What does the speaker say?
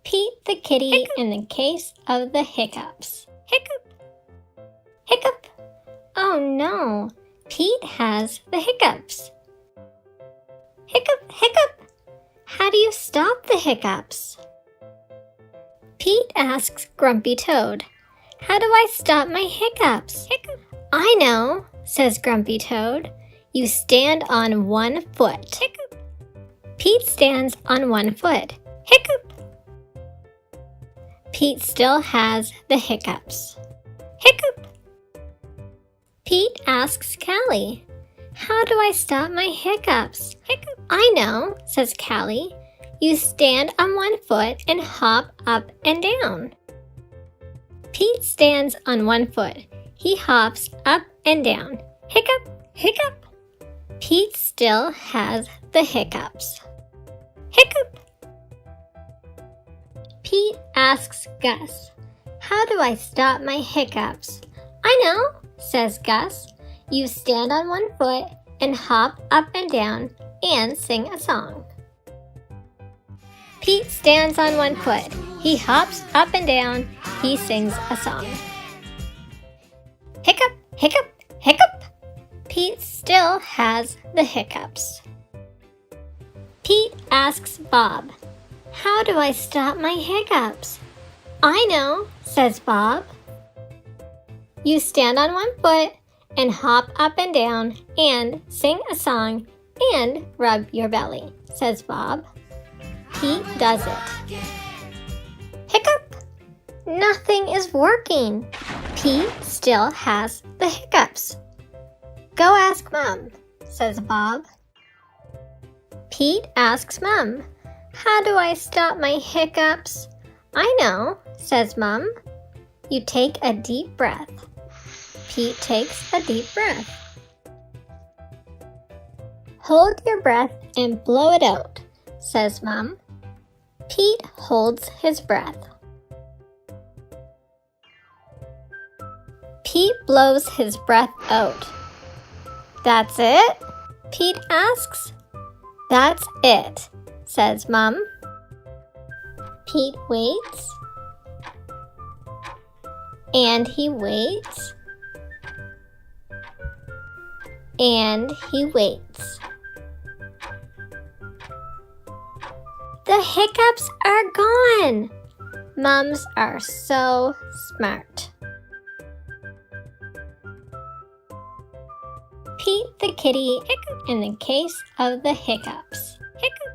Pete the kitty in the case of the hiccups. Hiccup! Hiccup! Oh no, Pete has the hiccups. Hiccup! Hiccup! How do you stop the hiccups? Pete asks Grumpy Toad, how do I stop my hiccups? Hiccup! I know, says Grumpy Toad. You stand on one foot. Hiccup! Pete stands on one foot. Hiccup! Pete still has the hiccups. Hiccup! Pete asks Callie, how do I stop my hiccups? Hiccup! I know, says Callie. You stand on one foot and hop up and down. Pete stands on one foot. He hops up and down. Hiccup! Hiccup! Pete still has the hiccups. Hiccup! Pete asks Gus, how do I stop my hiccups? I know, says Gus. You stand on one foot and hop up and down and sing a song. Pete stands on one foot. He hops up and down. He sings a song. Hiccup! Hiccup! Hiccup! Pete still has the hiccups. Pete asks Bob, how do I stop my hiccups? I know, says Bob. You stand on one foot and hop up and down and sing a song and rub your belly, says Bob. Pete does it. Hiccup! Nothing is working. Pete still has the hiccups. Go ask Mom, says Bob. Pete asks Mom, how do I stop my hiccups? I know, says Mom. You take a deep breath. Pete takes a deep breath. Hold your breath and blow it out, says Mom. Pete holds his breath. Pete blows his breath out. That's it? Pete asks. That's it, says Mom. Pete waits. And he waits. And he waits. The hiccups are gone! Mums are so smart. Pete the kitty in the case of the hiccups. Hiccup!